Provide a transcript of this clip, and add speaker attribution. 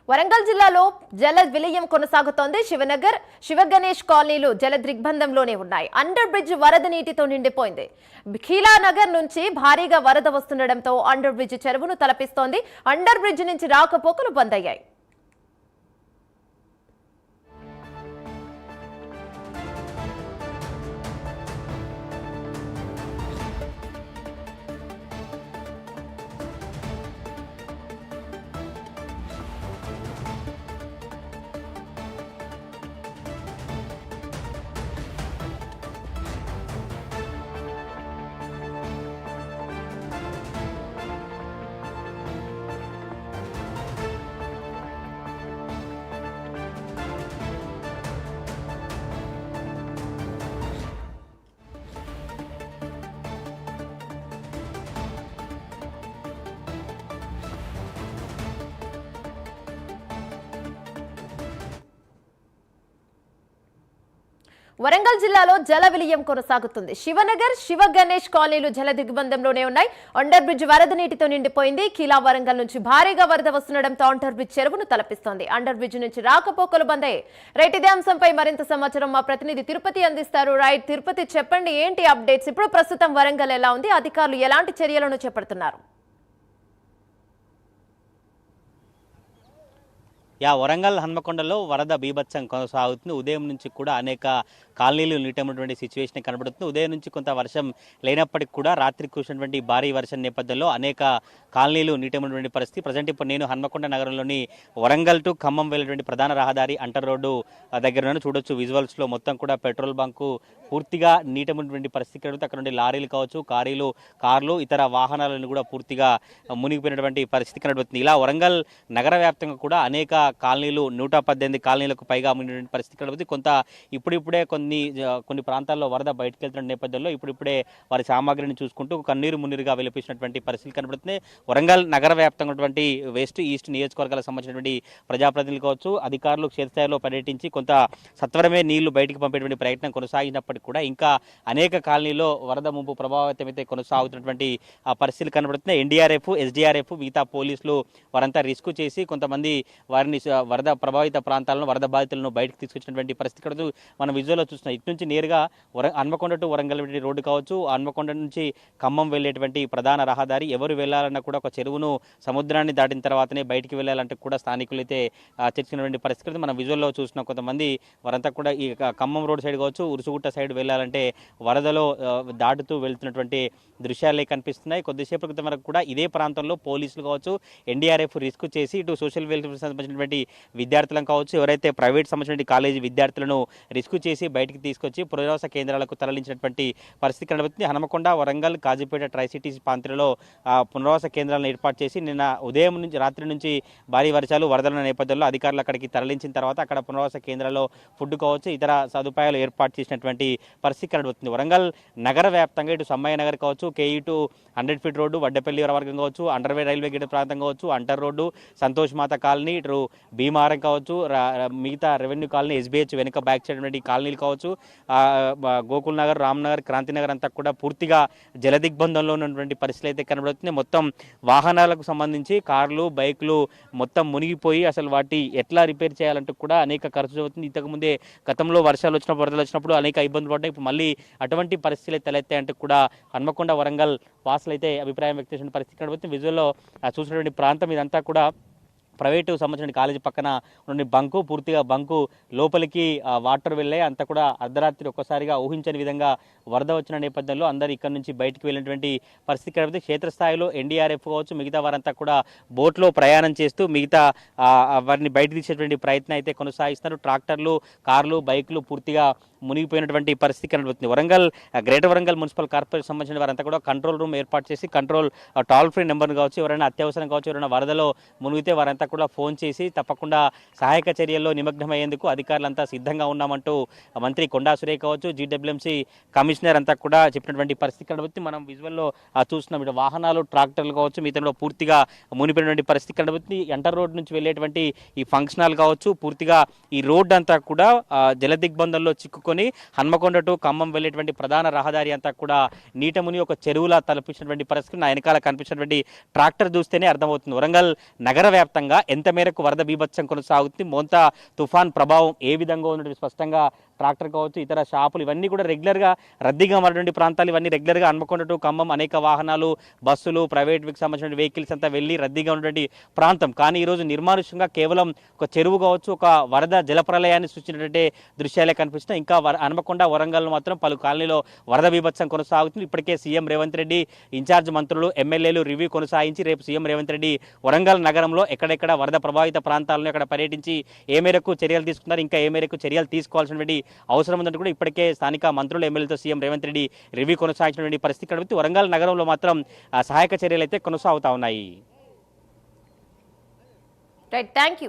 Speaker 1: వరంగల్ జిల్లాలో జల విలయం కొనసాగుతోంది. శివనగర్, శివగణేష్ కాలనీలు జల దిగ్బంధంలోనే ఉన్నాయి. అండర్ బ్రిడ్జ్ వరద నీటితో నిండిపోయింది. ఖీలానగర్ నుంచి భారీగా వరద వస్తుండటంతో అండర్ బ్రిడ్జ్ చెరువును తలపిస్తోంది. అండర్ బ్రిడ్జ్ నుంచి రాకపోకలు బంద్ అయ్యాయి. వరంగల్ జిల్లాలో జల విలయం కొనసాగుతుంది. శివనగర్, శివగణేష్ కాలనీలు జల దిగ్బంధంలోనే ఉన్నాయి. అండర్ బ్రిడ్జ్ వరద నీటితో నిండిపోయింది. ఖీలా వరంగల్ నుంచి భారీగా వరద వస్తుండటంతో అండర్ బ్రిడ్జ్ చెరువును తలపిస్తోంది. అండర్ బ్రిడ్జ్ నుంచి రాకపోకలు బంద్ అయ్యాయి. రైట్, ఇదే అంశంపై మరింత సమాచారం మా ప్రతినిధి తిరుపతి అందిస్తారు. రైట్ తిరుపతి, చెప్పండి ఏంటి అప్డేట్స్? ఇప్పుడు ప్రస్తుతం వరంగల్ ఎలా ఉంది? అధికారులు ఎలాంటి చర్యలను చేపడుతున్నారు?
Speaker 2: వరంగల్ హన్మకొండలో వరద బీభత్సం కొనసాగుతుంది. ఉదయం నుంచి కూడా అనేక కాలనీలు నీటమైనటువంటి సిచ్యువేషన్ కనబడుతుంది. ఉదయం నుంచి కొంత వర్షం లేనప్పటికీ కూడా రాత్రి కురిసినటువంటి భారీ వర్షం నేపథ్యంలో అనేక కాలనీలు నీటమైనటువంటి పరిస్థితి. ప్రజెంట్ ఇప్పుడు నేను హన్మకొండ నగరంలోని వరంగల్ టు ఖమ్మం వెళ్ళేటువంటి ప్రధాన రహదారి అంటర్ రోడ్డు దగ్గర చూడొచ్చు. విజువల్స్లో మొత్తం కూడా పెట్రోల్ బంకు పూర్తిగా నీటమైనటువంటి పరిస్థితి కలుగుతుంది. అక్కడ నుండి లారీలు కావచ్చు, కార్లు, ఇతర వాహనాలను కూడా పూర్తిగా మునిగిపోయినటువంటి పరిస్థితి కనబడుతుంది. ఇలా వరంగల్ నగర వ్యాప్తంగా కూడా అనేక కాలనీలు 118 కాలనీలకు పైగా మునిగినటువంటి పరిస్థితి కనబడుతుంది. కొంత ఇప్పుడిప్పుడే కొన్ని ప్రాంతాల్లో వరద బయటకు వెళ్తున్న నేపథ్యంలో ఇప్పుడిప్పుడే వారి సామాగ్రిని చూసుకుంటూ కన్నీరు మున్నీరుగా వెలిపించినటువంటి పరిస్థితి కనబడుతుంది. వరంగల్ నగర వ్యాప్తంగా ఉన్నటువంటి వెస్ట్, ఈస్ట్ నియోజకవర్గాలకు సంబంధించినటువంటి ప్రజాప్రతినిధులు కావచ్చు, అధికారులు క్షేత్రస్థాయిలో పర్యటించి కొంత సత్వరమే నీళ్లు బయటకు పంపేటువంటి ప్రయత్నం కొనసాగినప్పటికీ కూడా ఇంకా అనేక కాలనీలో వరద ముంపు ప్రభావితమైతే కొనసాగుతున్నటువంటి పరిస్థితులు కనబడుతున్నాయి. ఎన్డీఆర్ఎఫ్, ఎస్డీఆర్ఎఫ్, మిగతా పోలీసులు వారంతా రిస్క్ చేసి కొంతమంది వారిని వరద ప్రభావిత ప్రాంతాలను, వరద బాధితులను బయటకు తీసుకొచ్చినటువంటి పరిస్థితి కనబడుతుంది. మనం విజువల్లో చూస్తున్నాం. ఇటు నుంచి నేరుగా హన్మకొండ టు వరంగల్ రోడ్డు కావచ్చు, హన్మకొండ నుంచి ఖమ్మం వెళ్ళేటువంటి ప్రధాన రహదారి. ఎవరు వెళ్ళాలన్నా కూడా ఒక చెరువును, సముద్రాన్ని దాటిన తర్వాతనే బయటికి వెళ్ళాలంటే కూడా స్థానికులు అయితే చర్చించినటువంటి పరిస్థితి మనం విజువల్లో చూస్తున్నాం. కొంతమంది వారంతా కూడా ఈ ఖమ్మం రోడ్ సైడ్ కావచ్చు, ఉరుసుగుట్ట సైడ్ వెళ్ళాలంటే వరదలో దాటుతూ వెళ్తున్నటువంటి దృశ్యాలే కనిపిస్తున్నాయి. కొద్దిసేపటి క్రితం వరకు కూడా ఇదే ప్రాంతంలో పోలీసులు కావచ్చు, ఎన్డీఆర్ఎఫ్ రిస్క్ చేసి ఇటు సోషల్ వెల్ఫేర్ సంబంధించినటువంటి విద్యార్థులను కావచ్చు, ఎవరైతే ప్రైవేట్ సంబంధించిన కాలేజీ విద్యార్థులను రిస్క్ చేసి బయటికి తీసుకొచ్చి పునరావాస కేంద్రాలకు తరలించినటువంటి పరిస్థితి కనబడుతుంది. హనుమకొండ, వరంగల్, కాజీపేట ట్రై సిటీస్ ప్రాంతాలలో పునరావాస కేంద్రాలను ఏర్పాటు చేసి నిన్న ఉదయం నుంచి రాత్రి నుంచి భారీ వర్షాలు, వరదల నేపథ్యంలో అధికారులు అక్కడికి తరలించిన తర్వాత అక్కడ పునరావాస కేంద్రాల్లో ఫుడ్ కావచ్చు, ఇతర సదుపాయాలు ఏర్పాటు చేసినటువంటి పరిస్థితి కనబడుతుంది. వరంగల్ నగర వ్యాప్తంగా ఇటు సమ్మయ్య నగర్ కావచ్చు, కేఈ టు 100 ఫీట్ రోడ్డు, వడ్డపల్లి వర్గం కావచ్చు, అండర్వే రైల్వే గేట్ ప్రాంతం కావచ్చు, అంటర్ రోడ్డు, సంతోష్ మాత కాలనీ, ఇటు భీమారం కావచ్చు, మిగతా రెవెన్యూ కాలనీ, ఎస్బీహెచ్ వెనుక బ్యాక్ సైడ్ కాలనీలు కావచ్చు, గోకుల్ నగర్, రామ్నగర్, క్రాంతినగర్ అంతా కూడా పూర్తిగా జలదిగ్బంధంలో ఉన్నటువంటి పరిస్థితులు అయితే కనబడుతుంది. మొత్తం వాహనాలకు సంబంధించి కార్లు, బైకులు మొత్తం మునిగిపోయి అసలు వాటి ఎట్లా రిపేర్ చేయాలంటూ కూడా అనేక ఖర్చు అవుతుంది. ఇంతకుముందే గతంలో వర్షాలు వచ్చినప్పుడు, వరదలు వచ్చినప్పుడు అనేక ఇబ్బందులు పడ్డాయి. ఇప్పుడు మళ్ళీ అటువంటి పరిస్థితులు తలెత్తాయంటూ కూడా హన్మకొండ, వరంగల్ వాసులు అయితే అభిప్రాయం వ్యక్తం చేసిన పరిస్థితి కనబడుతుంది. విజువల్లో చూసినటువంటి ప్రాంతం ఇదంతా కూడా ప్రైవేటు సంబంధించిన కాలేజీ పక్కన ఉన్న బంకు, పూర్తిగా బంకు లోపలికి వాటర్ వెళ్ళాయి. అంతా కూడా అర్ధరాత్రి ఒక్కసారిగా ఊహించని విధంగా వరద వచ్చిన నేపథ్యంలో అందరూ ఇక్కడ నుంచి బయటికి వెళ్ళినటువంటి పరిస్థితి కనబడుతుంది. క్షేత్రస్థాయిలో ఎన్డీఆర్ఎఫ్ కావచ్చు, మిగతా వారంతా కూడా బోట్లో ప్రయాణం చేస్తూ మిగతా వారిని బయట తీసేటువంటి ప్రయత్నం అయితే కొనసాగిస్తున్నారు. ట్రాక్టర్లు, కార్లు, బైకులు పూర్తిగా మునిగిపోయినటువంటి పరిస్థితి కనబడుతుంది. Warangal, greater Warangal municipal corporation సంబంధించిన వారంతా కూడా కంట్రోల్ రూమ్ ఏర్పాటు చేసి టోల్ ఫ్రీ నెంబర్ను కావచ్చు, ఎవరైనా అత్యవసరం కావచ్చు, ఎవరైనా వరదలో మునిగితే వారంతా కూడా ఫోన్ చేసి తప్పకుండా సహాయక చర్యల్లో నిమగ్నమయ్యేందుకు అధికారులంతా సిద్ధంగా ఉన్నామంటూ మంత్రి కొండా సురేఖ కావచ్చు, జీడబ్ల్యూఎంసీ కమిషనర్ అంతా కూడా చెప్పినటువంటి పరిస్థితి కనబడుతుంది. మనం విజువల్లో చూస్తున్నాం. ఇటు వాహనాలు, ట్రాక్టర్లు కావచ్చు, మిగతాలో పూర్తిగా మునిపోయినటువంటి పరిస్థితి కనబడుతుంది. ఎంటర్ రోడ్ నుంచి వెళ్ళేటువంటి ఈ ఫంక్షన్ హాల్ కావచ్చు, పూర్తిగా ఈ రోడ్ అంతా కూడా జల దిగ్బంధంలో చిక్కుకొని తీసుకొని హన్మకొండ టు ఖమ్మం వెళ్ళేటువంటి ప్రధాన రహదారి అంతా కూడా నీట ముని ఒక చెరువులా తలపించినటువంటి పరిస్థితి నా వెనకాల కనిపించినటువంటి ట్రాక్టర్ చూస్తేనే అర్థమవుతుంది. వరంగల్ నగర వ్యాప్తంగా ఎంత మేరకు వరద బీభత్సం కొనసాగుతుంది, మోంతా తుఫాన్ ప్రభావం ఏ విధంగా ఉన్నటువంటి స్పష్టంగా ట్రాక్టర్ కావచ్చు, ఇతర షాపులు ఇవన్నీ కూడా రెగ్యులర్గా రద్దీగా మారినటువంటి ప్రాంతాలు, ఇవన్నీ రెగ్యులర్గా హన్మకొండ టు ఖమ్మం అనేక వాహనాలు, బస్సులు, ప్రైవేట్కి సంబంధించిన వెహికల్స్ అంతా వెళ్ళి రద్దీగా ఉన్నటువంటి ప్రాంతం. కానీ ఈరోజు నిర్మానుష్యంగా కేవలం ఒక చెరువు కావచ్చు, ఒక వరద జలప్రలయాన్ని సృష్టించినటువంటి దృశ్యాలే కనిపిస్తున్నాయి. ఇంకా హన్మకొండ, వరంగల్ మాత్రం పలు కాలనీలో వరద బీభత్సం కొనసాగుతుంది. ఇప్పటికే సీఎం రేవంత్ రెడ్డి, ఇన్ఛార్జ్ మంత్రులు, ఎమ్మెల్యేలు రివ్యూ కొనసాగించి రేపు సీఎం రేవంత్ రెడ్డి వరంగల్ నగరంలో ఎక్కడెక్కడ వరద ప్రభావిత ప్రాంతాలను అక్కడ పర్యటించి ఏ మేరకు చర్యలు తీసుకున్నారు, ఇంకా ఏ మేరకు చర్యలు తీసుకోవాల్సినటువంటి అవసరం ఉందంటే కూడా ఇప్పటికే స్థానిక మంత్రులు, ఎమ్మెల్యేలతో సీఎం రేవంత్ రెడ్డి రివ్యూ కొనసాగించినటువంటి పరిస్థితి కనిపిస్తుంది. వరంగల్ నగరంలో మాత్రం సహాయక చర్యలు అయితే కొనసాగుతా ఉన్నాయి.
Speaker 1: Right, thank you.